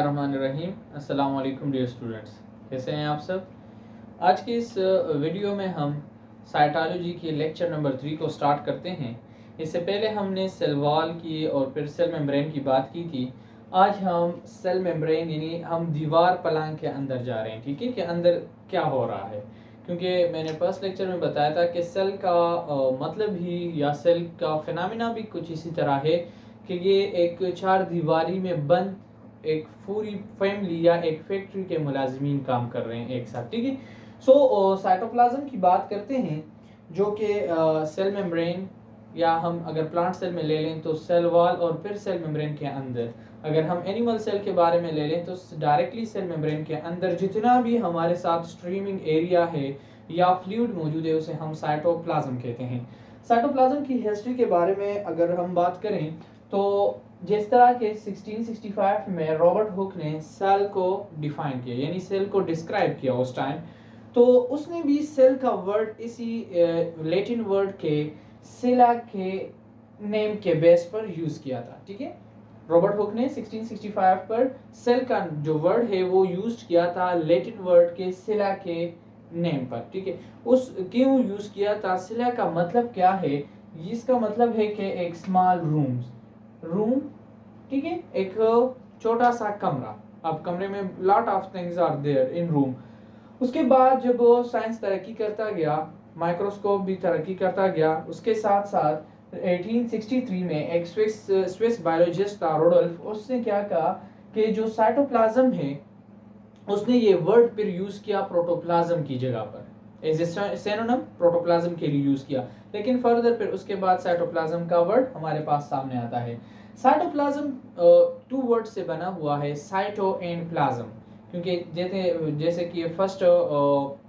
बिस्मिल्लाहिर्रहमानिर्रहीम। अस्सलाम वालेकुम डियर स्टूडेंट्स, कैसे हैं आप सब। आज की इस वीडियो में हम साइटोलॉजी के लेक्चर नंबर 3 को स्टार्ट करते हैं। इससे पहले हमने सेल वॉल की और फिर सेल मेम्ब्रेन की बात की थी। आज हम सेल मेम्ब्रेन यानी हम दीवार पलांग के अंदर जा रहे हैं, ठीक है, कि अंदर क्या हो रहा है। क्योंकि मैंने फर्स्ट लेक्चर में बताया था कि सेल का मतलब ही या सेल का फिनोमेना भी कुछ इसी तरह है कि ये एक चार दीवारी में बंद एक पूरी फैमिली या एक फैक्ट्री के मुलाजमीन काम कर रहे हैं एक साथ, ठीक है। सो साइटोप्लाज्म की बात करते हैं, जो कि सेल मेम्ब्रेन या हम अगर प्लांट सेल में ले लें तो सेल वॉल और फिर सेल मेम्ब्रेन के अंदर, अगर हम एनिमल सेल के बारे में ले लें तो डायरेक्टली सेल मेम्ब्रेन के अंदर जितना भी हमारे साथ स्ट्रीमिंग एरिया है या फ्लूइड मौजूद है उसे हम साइटोप्लाज्म कहते हैं। साइटोप्लाज्म की हिस्ट्री के बारे में अगर हम बात करें तो जिस तरह के 1665 में रॉबर्ट हुक ने सेल को डिफाइन किया यानी सेल को डिस्क्राइब किया उस टाइम, तो उसने भी सेल का वर्ड इसी लैटिन वर्ड के सिला के नेम के बेस पर यूज किया था, ठीक है। रॉबर्ट हुक ने 1665 पर सेल का जो वर्ड है वो यूज किया था लैटिन वर्ड के सिला के नेम पर, ठीक है। उस क्यों यूज किया था, सिला का मतलब क्या है, इसका मतलब है कि एक स्मॉल रूम, ठीक है, एक छोटा सा कमरा। अब कमरे में lot of things are there in room. उसके बाद जब साइंस तरक्की करता गया, माइक्रोस्कोप भी तरक्की करता गया, उसके साथ साथ 1863 में एक स्विस बायोलॉजिस्ट था रोडोल्फ, उसने क्या कहा कि जो साइटोप्लाज्म है उसने ये वर्ड फिर यूज किया प्रोटोप्लाज्म की जगह पर, एज ए सिनोनिम प्रोटोप्लाज्म के लिए यूज किया। लेकिन फर्दर फिर उसके बाद साइटोप्लाज्म का वर्ड हमारे पास सामने आता है। साइटोप्लाज्म टू वर्ड से बना हुआ है, साइटो एंड प्लाज्म, क्योंकि जैसे कि फर्स्ट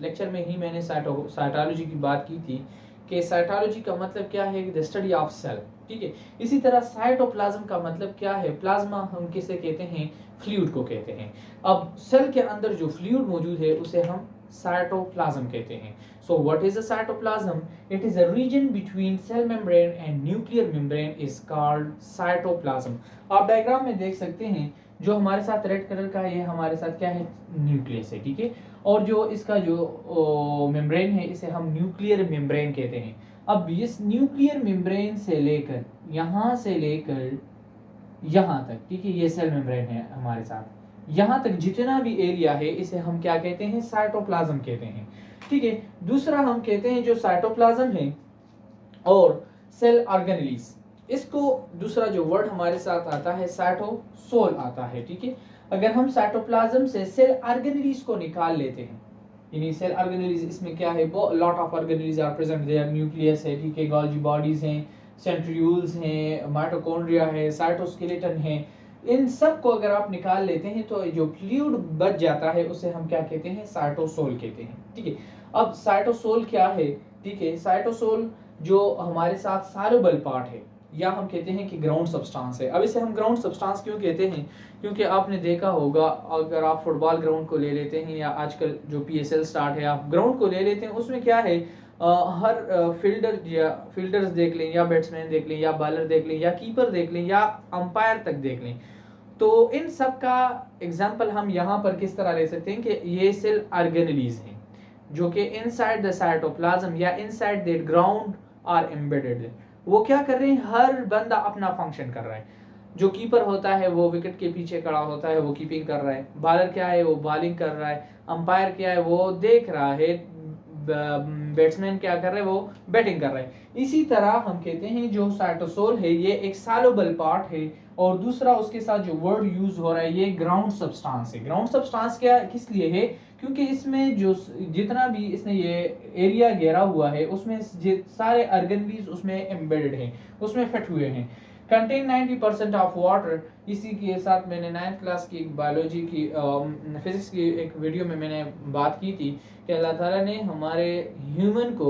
लेक्चर में ही मैंने साइटोलॉजी की बात की थी कि साइटोलॉजी का मतलब क्या है, द स्टडी ऑफ सेल, ठीक है। इसी तरह साइटोप्लाज्म का मतलब क्या है, प्लाज्मा हम किसे कहते हैं, फ्लूइड को कहते हैं। अब सेल के अंदर जो फ्लूइड मौजूद है उसे हम साइटोप्लाज्म कहते हैं। So what is a cytoplasm? It is a region between cell membrane and nuclear membrane is called cytoplasm. आप डायग्राम में देख सकते हैं, जो हमारे साथ रेड कलर का है ये हमारे साथ क्या है, न्यूक्लियस है, ठीक है। और जो इसका जो मेम्ब्रेन है इसे हम न्यूक्लियर मेम्ब्रेन कहते हैं। अब इस न्यूक्लियर मेम्ब्रेन से लेकर यहाँ से लेकर यहाँ तक, ठीक है, ये सेल मेम्ब्रेन है हमारे साथ, यहाँ तक जितना भी एरिया है इसे हम क्या कहते हैं, साइटोप्लाज्म कहते हैं, ठीक है। दूसरा हम कहते हैं जो साइटोप्लाज्म है और सेल ऑर्गेनेलिस, इसको दूसरा जो वर्ड हमारे साथ आता है साइटोसोल आता है, ठीक है। अगर हम साइटोप्लाज्म से सेल ऑर्गेनेलिस को निकाल लेते हैं, यानी सेल ऑर्गेनेलिस, इसमें क्या है, lot of organelles are present there, nucleus है, ठीक है, गोल्गी बॉडीज हैं, सेंट्रियूल्स हैं, माइटोकॉन्ड्रिया है, साइटोस्केलेटन है। इन सब को अगर आप निकाल लेते हैं तो जो फ्लूइड बच जाता है उसे हम क्या कहते हैं, साइटोसोल कहते हैं, ठीक है। अब साइटोसोल क्या है, ठीक है, साइटोसोल जो हमारे साथ सॉल्युबल पार्ट है या हम कहते हैं कि ग्राउंड सब्सटेंस है। अब इसे हम ग्राउंड सब्सटेंस क्यों कहते हैं, क्योंकि आपने देखा होगा अगर आप फुटबॉल ग्राउंड को ले लेते हैं या आजकल जो PSL स्टार्ट है आप ग्राउंड को ले लेते हैं, उसमें क्या है, हर फील्डर या फील्डर्स देख लें या बैट्समैन देख लें या बॉलर देख लें या कीपर देख लें या अंपायर तक देख लें, तो इन सब का एग्जाम्पल हम यहाँ पर किस तरह ले सकते हैं कि ये सेल ऑर्गेनेलिस हैं जो कि इनसाइड द साइटोप्लाज्म या inside the ground are embedded. वो क्या कर रहे हैं, हर बंदा अपना फंक्शन कर रहा है। जो कीपर होता है वो विकेट के पीछे खड़ा होता है, वो कीपिंग कर रहा है। बॉलर क्या है, वो बॉलिंग कर रहा है। अंपायर क्या है, वो देख रहा है। बैट्समैन क्या कर रहे हैं, वो बैटिंग कर रहे हैं। इसी तरह हम कहते हैं जो साइटोसोल है ये एक सॉल्युबल पार्ट है, और दूसरा उसके साथ जो वर्ड यूज हो रहा है ये ग्राउंड सब्सटेंस है। ग्राउंड सब्सटेंस क्या किस लिए है, क्योंकि इसमें जो जितना भी इसने ये एरिया घेरा हुआ है उसमें सारे ऑर्गेनेल्स उसमें एम्बेडेड हैं, उसमें फिट हुए हैं। Contain 90% of water. इसी के साथ मैंने 9th क्लास की बायोलॉजी की फिजिक्स की एक वीडियो में मैंने बात की थी कि अल्लाह ताला ने हमारे ह्यूमन को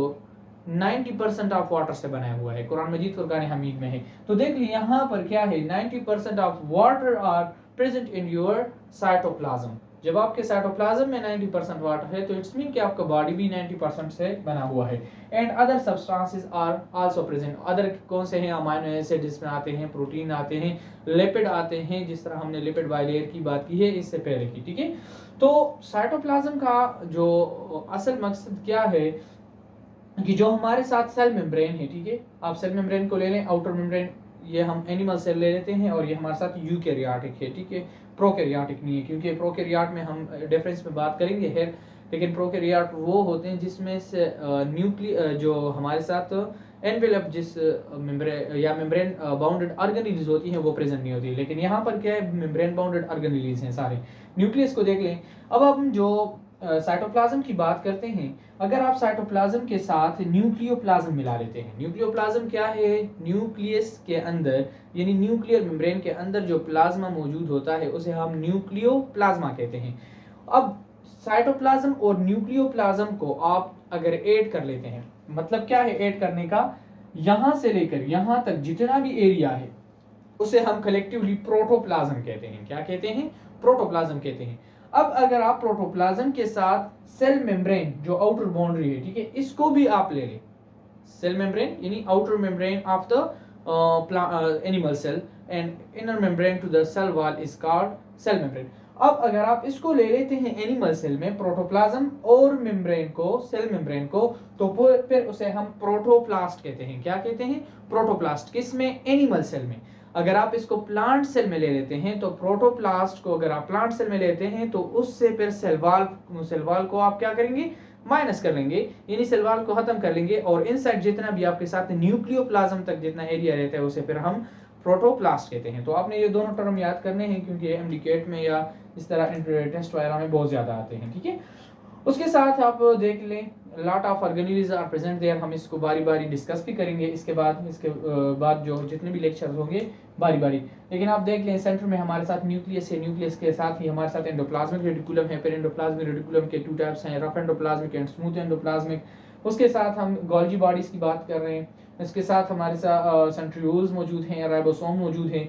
90% ऑफ वाटर से बनाया हुआ है, कुरान मजीद फुरकान हमीद में है। तो देख ली यहाँ पर क्या है, 90% of water are present in your cytoplasm. जब आपके साइटोप्लाज्म में 90% वाटर है तो इट्स मीन कि आपका बॉडी भी 90% से बना हुआ है। And other substances are also present. Other कौन से हैं? अमाइनो एसिड जिसमें आते हैं, प्रोटीन आते हैं, लिपिड आते हैं, जिस तरह हमने लिपिड बाइलेयर की बात की है इससे पहले की, ठीक है। तो साइटोप्लाज्म का जो असल मकसद क्या है कि जो हमारे साथ सेल मेम्ब्रेन है, ठीक है, आप सेल मेम्ब्रेन को ले लें, आउटर मेम्ब्रेन ये हम एनिमल सेल ले लेते हैं और ये हमारे साथ यूकैरियोटिक है, ठीक है, प्रोकैरियोटिक नहीं है, क्योंकि प्रोकैरियोट में हम डिफरेंस में बात करेंगे है, लेकिन प्रोकैरियोट वो होते हैं जिसमें से जो हमारे साथ एनवेलप जिस मेम्ब्रेन या मेम्ब्रेन बाउंडेड ऑर्गेनेल्स होती हैं वो प्रेजेंट नहीं होती। लेकिन यहाँ पर क्या है, मेम्ब्रेन बाउंडेड ऑर्गेनेल्स हैं सारे। न्यूक्लियस को देख लें। अब हम जो साइटोप्लाज्म की बात करते हैं, अगर आप साइटोप्लाज्म के साथ न्यूक्लियोप्लाज्म मिला लेते हैं, न्यूक्लियोप्लाज्म क्या है? न्यूक्लियस के अंदर यानी न्यूक्लियर मेम्ब्रेन के अंदर जो प्लाज्मा मौजूद होता है उसे हम न्यूक्लियोप्लाज्मा कहते हैं। अब साइटोप्लाज्म और न्यूक्लियोप्लाज्म को आप अगर ऐड कर लेते हैं, मतलब क्या है ऐड करने का? यहां से लेकर यहां तक जितना भी एरिया है उसे हम कलेक्टिवली प्रोटोप्लाज्म कहते हैं। क्या कहते हैं? प्रोटोप्लाज्म कहते हैं। अब अगर आप प्रोटोप्लाज्म के साथ सेल मेम्ब्रेन जो आउटर बाउंड्री है, ठीक है, इसको भी आप ले लें, सेल मेम्ब्रेन यानी outer membrane of the animal cell and inner membrane to the cell wall is called cell membrane. अब अगर आप इसको ले लेते हैं एनिमल सेल में, प्रोटोप्लाज्म और मेम्ब्रेन को, सेल मेम्ब्रेन को, तो फिर उसे हम प्रोटोप्लास्ट कहते हैं। क्या कहते हैं? प्रोटोप्लास्ट। किस में? एनिमल सेल में। अगर आप इसको प्लांट सेल में ले लेते हैं तो प्रोटोप्लास्ट को अगर आप प्लांट सेल में लेते हैं तो उससे फिर सेल वॉल को आप क्या करेंगे? माइनस कर लेंगे, यानी सेल वॉल को खत्म कर लेंगे, और इनसाइड जितना भी आपके साथ न्यूक्लियोप्लाज्म तक जितना एरिया रहता है उसे फिर हम प्रोटोप्लास्ट कहते हैं। तो आपने ये दोनों टर्म याद करने हैं क्योंकि एमडीकेट में या इस तरह टेस्ट वगैरह में बहुत ज्यादा आते हैं, ठीक है। उसके साथ आप देख लें lot of organelles are present there. हम इसको बारी बारी डिस्कस भी करेंगे इसके बाद जो जितने भी लेक्चर होंगे बारी बारी। लेकिन आप देख लें सेंटर में हमारे साथ न्यूक्लियस है, न्यूक्लियस के साथ ही हमारे साथ एंडोप्लाज्मिक रेटिकुलम है, फिर एंडोप्लाज्मिक रेटिकुलम के 2 टाइप्स हैं, rough endoplasmic and smooth endoplasmic. उसके साथ हम गोल्जी बॉडीज की बात कर रहे हैं। इसके साथ हमारे साथ सेंट्रियोल्स मौजूद हैं, राइबोसोम मौजूद हैं,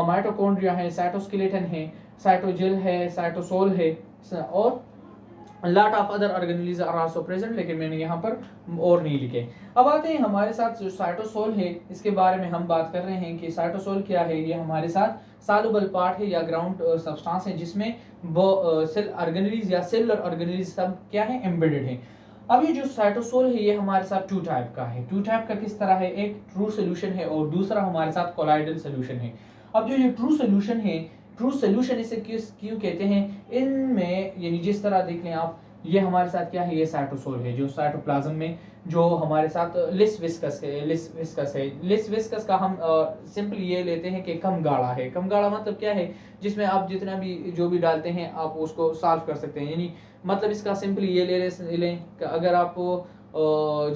माइटोकॉन्ड्रिया है, साइटोस्केलेटन है, साइटोजेल है, साइटोसोल है, और lot of other organelles are also present, लेकिन मैंने यहाँ पर और नहीं लिखे। अब आते हैं हमारे साथ जो साइटोसोल है, इसके बारे में हम बात कर रहे हैं कि साइटोसोल क्या है। ये हमारे साथ सॉल्युबल पार्ट है या ग्राउंड सब्सटेंस है जिसमें वो सेल ऑर्गेनेल्स या सेलुलर ऑर्गेनेल्स सब क्या है? एम्बेडेड है। अब ये जो साइटोसोल है ये हमारे साथ 2 टाइप का है। 2 टाइप का किस तरह है? एक ट्रू सोल्यूशन है और दूसरा हमारे साथ कोलाइडल सोल्यूशन है। अब जो ये ट्रू सोल्यूशन है, ट्रू सोल्यूशन इसे क्यों कहते हैं? इनमें यानी जिस तरह देख लें आप, ये हमारे साथ क्या है? ये साइटोसोल है जो साइटोप्लाज्म में जो हमारे साथ लिस विस्कस है। लिस विस्कस का हम सिंपली ये लेते हैं कि कम गाढ़ा है। कम गाढ़ा मतलब क्या है? जिसमें आप जितना भी जो भी डालते हैं आप उसको सॉल्व कर सकते हैं। यानी मतलब इसका सिंपली ये ले लें कि अगर आप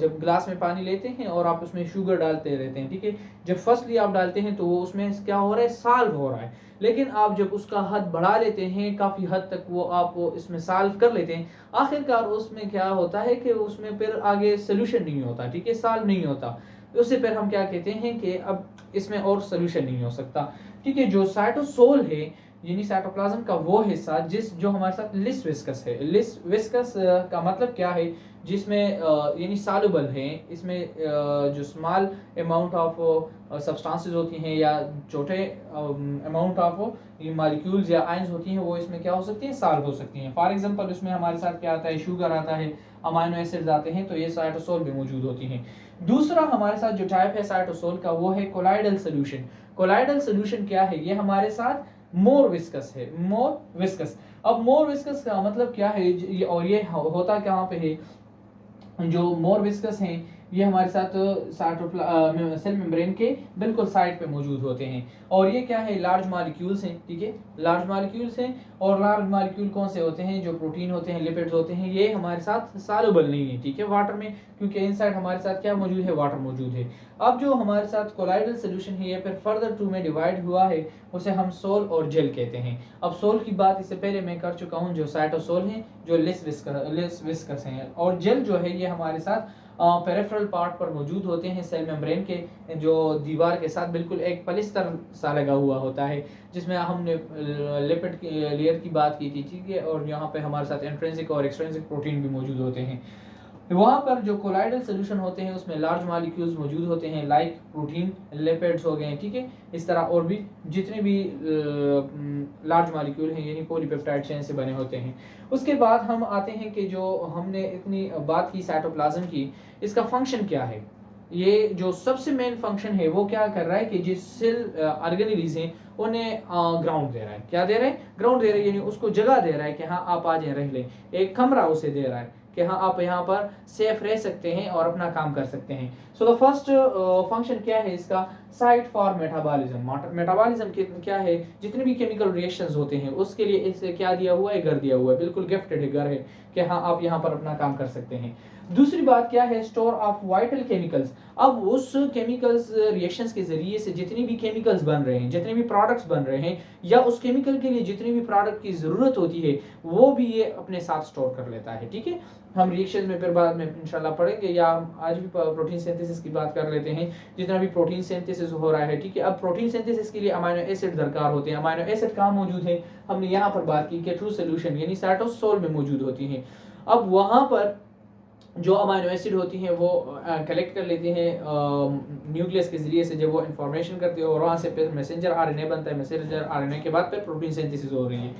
जब ग्लास में पानी लेते हैं और आप उसमें शुगर डालते रहते हैं, ठीक है, जब फर्स्टली आप डालते हैं तो वो उसमें क्या हो रहा है? सॉल्व हो रहा है। लेकिन आप जब उसका हद बढ़ा लेते हैं, काफ़ी हद तक वो आप इसमें सॉल्व कर लेते हैं, आखिरकार उसमें क्या होता है कि उसमें फिर आगे सोल्यूशन नहीं होता, ठीक है, सॉल्व नहीं होता। उससे फिर हम क्या कहते हैं कि अब इसमें और सोल्यूशन नहीं हो सकता, ठीक है। जो साइटोसोल है यानी साइटोप्लाज्म का वो हिस्सा जो हमारे साथ लिस विस्कस है। लिस विस्कस का मतलब क्या है? जिसमें यानी सॉल्युबल है, इसमें जो स्मॉल अमाउंट ऑफ सब्सटेंसेस होती हैं या छोटे अमाउंट ऑफ मॉलिक्यूल्स या आयंस होती हैं वो इसमें क्या हो सकती हैं? सॉल्व हो सकती हैं। फॉर एग्जांपल उसमें हमारे साथ क्या आता है? शुगर आता है, अमाइनो एसिड्स आते हैं, तो ये साइटोसोल में मौजूद होती हैं। दूसरा हमारे साथ जो टाइप है साइटोसोल का वो है कोलाइडल सोल्यूशन। कोलाइडल सोल्यूशन क्या है? ये हमारे साथ मोर विस्कस है, मोर विस्कस। अब मोर विस्कस का मतलब क्या है और ये होता कहाँ पे है? जो मोर विस्कस हैं ये हमारे साथ सेल मेम्ब्रेन के बिल्कुल साइड पे मौजूद होते हैं, और ये क्या है? लार्ज मॉलिक्यूल्स हैं, ठीक है, लार्ज मॉलिक्यूल्स हैं। और लार्ज मॉलिक्यूल कौन से होते हैं? जो प्रोटीन होते हैं, लिपिड्स होते हैं, ये हमारे साथ सॉल्युबल नहीं है, ठीक है, वाटर में, क्योंकि इनसाइड हमारे साथ क्या मौजूद है? वाटर मौजूद है। अब जो हमारे साथ कोलाइडल सोल्यूशन है ये फिर फर्दर 2 में डिवाइड हुआ है, उसे हम सोल और जेल कहते हैं। अब सोल की बात इससे पहले मैं कर चुका हूँ, जो साइटोसोल हैं जो लिस विस्कस हैं, और जेल जो है ये हमारे साथ पेरिफेरल पार्ट पर मौजूद होते हैं, सेल मेम्ब्रेन के जो दीवार के साथ बिल्कुल एक पलिस्तर सा लगा हुआ होता है, जिसमें हमने लिपिड लेयर की बात की थी, ठीक है। और यहाँ पे हमारे साथ इंट्रिंसिक और एक्सट्रिंसिक प्रोटीन भी मौजूद होते हैं। वहाँ पर जो कोलाइडल सोल्यूशन होते हैं उसमें लार्ज मॉलिक्यूल्स मौजूद होते हैं, लाइक प्रोटीन, लिपिड्स हो गए, ठीक है। इस तरह और भी जितने भी लार्ज मॉलिक्यूल हैं यानी पॉलीपेप्टाइड चेन से बने होते हैं। उसके बाद हम आते हैं कि जो हमने इतनी बात की साइटोप्लाज्म की, इसका फंक्शन क्या है। ये जो सबसे मेन फंक्शन है वो क्या कर रहा है कि जिस सेल ऑर्गेनेलीज हैं उन्हें ग्राउंड दे रहा है। क्या दे रहा है? ग्राउंड दे रहा है, यानी उसको जगह दे रहा है कि हाँ आप आ जाए रह लें, एक कमरा उसे दे रहा है कि हाँ आप यहाँ पर सेफ रह सकते हैं और अपना काम कर सकते हैं। सो द फर्स्ट फंक्शन क्या है इसका? Site for metabolism. मेटाबॉलिज्म क्या है? जितने भी केमिकल रिएक्शंस होते हैं उसके लिए इसे क्या दिया हुआ है? घर दिया हुआ है, बिल्कुल गिफ्टेड है, घर है कि हाँ आप यहाँ पर अपना काम कर सकते हैं। दूसरी बात क्या है? Store of vital chemicals. अब उस केमिकल्स रिएक्शंस के जरिए से जितने भी केमिकल्स बन रहे हैं, जितने भी प्रोडक्ट्स बन रहे हैं, या उस केमिकल के लिए जितनी भी प्रोडक्ट की जरूरत होती है वो भी ये अपने साथ स्टोर कर लेता है, ठीक है। हम रिएक्शन में फिर बाद में इंशाल्लाह पढ़ेंगे, या आज भी प्रोटीन सिंथेसिस की बात कर लेते हैं। जितना भी प्रोटीन सिंथेसिस हो रहा है, ठीक है। अब प्रोटीन सिंथेसिस के लिए अमाइनो एसिड दरकार होते हैं। अमाइनो एसिड कहाँ मौजूद है? हमने यहाँ पर बात की कि ट्रू सोल्यूशन यानी साइटोसोल में मौजूद होती हैं। अब वहाँ पर जो अमाइनो एसिड होती हैं वो कलेक्ट कर लेते हैं न्यूक्लियस के जरिए से, जब वो इन्फॉर्मेशन करती है और वहाँ से फिर मैसेंजर आरएनए बनता है। मैसेंजर आरएनए के बाद फिर प्रोटीन सिंथेसिस हो रही है।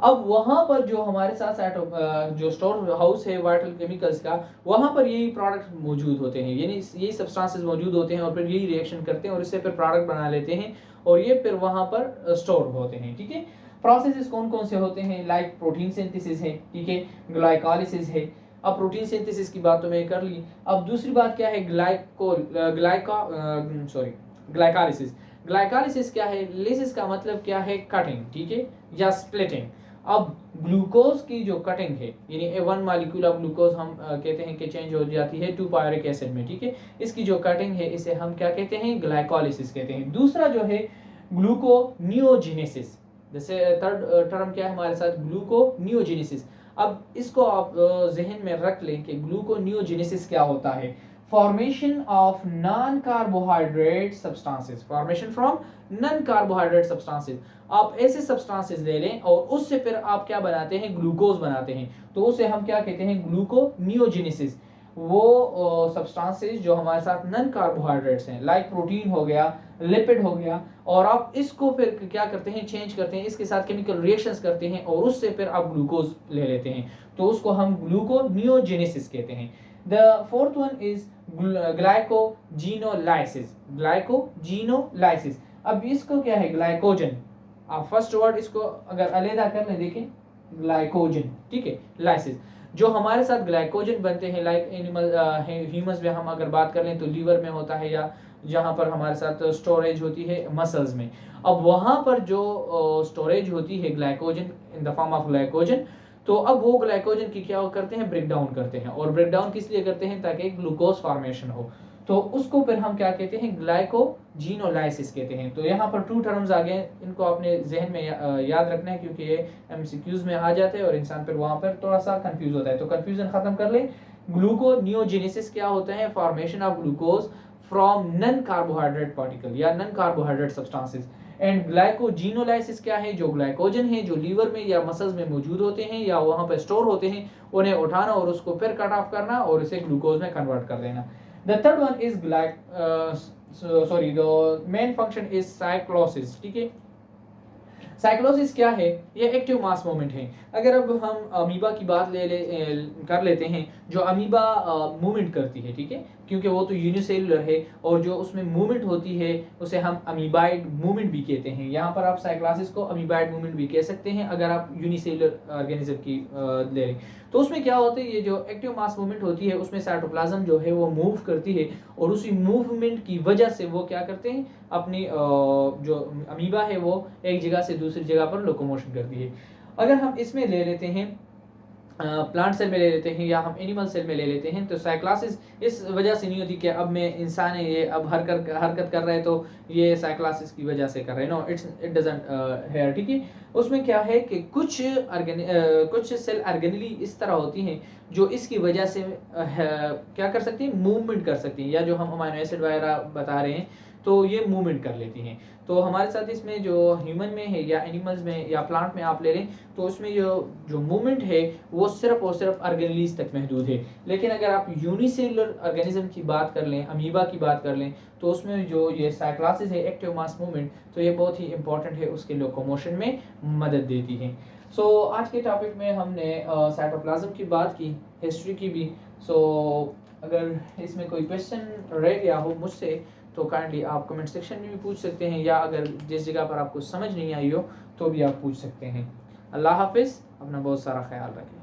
अब वहाँ पर जो हमारे साथ जो स्टोर हाउस है वाइटल केमिकल्स का, वहाँ पर यही प्रोडक्ट मौजूद होते हैं, यानी यही सब्सटेंसेस मौजूद होते हैं और फिर यही रिएक्शन करते हैं और इससे फिर प्रोडक्ट बना लेते हैं और ये फिर वहाँ पर स्टोर होते हैं, ठीक है। प्रोसेसेस कौन कौन से होते हैं? लाइक प्रोटीन सिंथेसिस है, ठीक है, ग्लाइकोलाइसिस है। अब प्रोटीन सिंथेसिस की बात तो मैं कर ली। अब दूसरी बात क्या है? ग्लाइकोलाइसिस। ग्लाइकोलाइसिस क्या है? लिसिस का मतलब क्या है? कटिंग, ठीक है, या स्प्लिटिंग। अब ग्लूकोज की जो कटिंग है, यानी वन मालिक्यूल ऑफ ग्लूकोज हम कहते हैं कि चेंज हो जाती है 2 पायरिक एसिड में, ठीक है। इसकी जो कटिंग है इसे हम क्या कहते हैं? ग्लाइकोलाइसिस कहते हैं। दूसरा जो है ग्लूकोनियोजेनेसिस। जैसे थर्ड टर्म क्या है हमारे साथ? ग्लूकोनियोजेनेसिस। अब इसको आप जहन में रख लें कि ग्लूकोनियोजेनेसिस क्या होता है? Formation of non carbohydrate substances. Formation from non carbohydrate substances. आप ऐसे सब्सटेंसेस ले लें और उससे फिर आप क्या बनाते हैं? ग्लूकोज बनाते हैं, तो उसे हम क्या कहते हैं? ग्लूकोनियोजेनेसिस। वो सब्सटेंसेस जो हमारे साथ नॉन कार्बोहाइड्रेट्स हैं, लाइक प्रोटीन हो गया, लिपिड हो गया, और आप इसको फिर क्या करते हैं? चेंज करते हैं, इसके साथ केमिकल रिएक्शंस करते हैं और उससे फिर आप ग्लूकोज ले लेते हैं, तो उसको हम ग्लूकोनियोजेनेसिस कहते हैं। The fourth one is glycogenolysis. Glycogenolysis. अब इसको क्या है? ग्लाइकोजन। आप फर्स्ट वर्ड इसको अगर अलग कर लें, देखें, ग्लाइकोजन, ठीक है, लाइसिस। जो हमारे साथ ग्लाइकोजन बनते हैं, लाइक एनिमल ह्यूमंस में हम अगर बात कर लें तो लीवर में होता है, या जहाँ पर हमारे साथ स्टोरेज होती है मसल्स में। अब वहाँ पर जो स्टोरेज होती है glycogen in the form of glycogen, तो अब वो ग्लाइकोजन की क्या करते हैं? ब्रेक डाउन करते हैं। और ब्रेक डाउन किस लिए करते हैं? ताकि ग्लूकोज फॉर्मेशन हो, तो उसको फिर हम क्या कहते हैं? ग्लाइकोजीनोलाइसिस कहते हैं। तो यहाँ पर 2 टर्म्स आ गए, इनको आपने जहन में याद रखना है क्योंकि ये एमसीक्यूज में आ जाते हैं और इंसान फिर वहाँ पर थोड़ा सा कंफ्यूज होता है। तो कंफ्यूजन खत्म कर लें। ग्लूकोनियोजेनेसिस क्या होता है? Formation of glucose from non carbohydrate particle या non carbohydrate substances. And glycogenolysis क्या है? जो ग्लाइकोजन है जो लीवर में या मसल्स में मौजूद होते हैं या वहाँ पर स्टोर होते हैं, उन्हें उठाना और उसको फिर कट ऑफ करना और इसे ग्लूकोज में कन्वर्ट कर देना। The third one is the main function is cyclosis, ठीक है। साइक्लोसिस क्या है? ये एक्टिव मास मूवमेंट है। अगर अब हम अमीबा की बात कर लेते हैं, जो अमीबा मूवमेंट करती है, ठीक है, क्योंकि वो तो यूनिसेलुलर है और जो उसमें मूवमेंट होती है उसे हम अमीबाइड मूवमेंट भी कहते हैं। यहाँ पर आप साइक्लोसिस को अमीबाइड मूवमेंट भी कह सकते हैं अगर आप यूनिसेलुलर ऑर्गेनिज्म की ले लें। तो उसमें क्या होता है? ये जो एक्टिव मास मूवमेंट होती है उसमें साइटोप्लाज्म जो है वो मूव करती है और उसी मूवमेंट की वजह से वो क्या करते हैं? अपनी जो अमीबा है वो एक जगह से दूसरी जगह पर लोकोमोशन करती है। अगर हम इसमें ले लेते हैं, प्लांट सेल में ले लेते हैं या हम एनिमल सेल में ले लेते हैं, तो साइक्लोसिस इस वजह से नहीं होती कि अब मैं इंसान है ये अब हरकत कर रहा है तो ये साइक्लोसिस की वजह से कर रहे हैं। नो, इट डजंट हेयर, ठीक है। उसमें क्या है कि कुछ सेल ऑर्गेनली इस तरह होती हैं जो इसकी वजह से क्या कर सकती हैं, मूवमेंट कर सकती हैं, या जो हम अमीनो एसिड वगैरह बता रहे हैं तो ये मूवमेंट कर लेती हैं। तो हमारे साथ इसमें जो ह्यूमन में है या एनिमल्स में या प्लांट में आप ले लें तो उसमें जो जो मूवमेंट है वो सिर्फ और सिर्फ ऑर्गेनलीज तक महदूद है। लेकिन अगर आप यूनिसेलुलर ऑर्गेनिज्म की बात कर लें, अमीबा की बात कर लें, तो उसमें जो ये साइक्लासिस है, एक्टिव मास मूवमेंट, तो ये बहुत ही इंपॉर्टेंट है, उसके लोकोमोशन में मदद देती है। सो आज के टॉपिक में हमने साइटोप्लाज्म की बात की, हिस्ट्री की भी। सो अगर इसमें कोई क्वेश्चन रह गया हो मुझसे तो काइंडली आप कमेंट सेक्शन में भी पूछ सकते हैं, या अगर जिस जगह पर आपको समझ नहीं आई हो तो भी आप पूछ सकते हैं। अल्लाह हाफिज़, अपना बहुत सारा ख्याल रखें।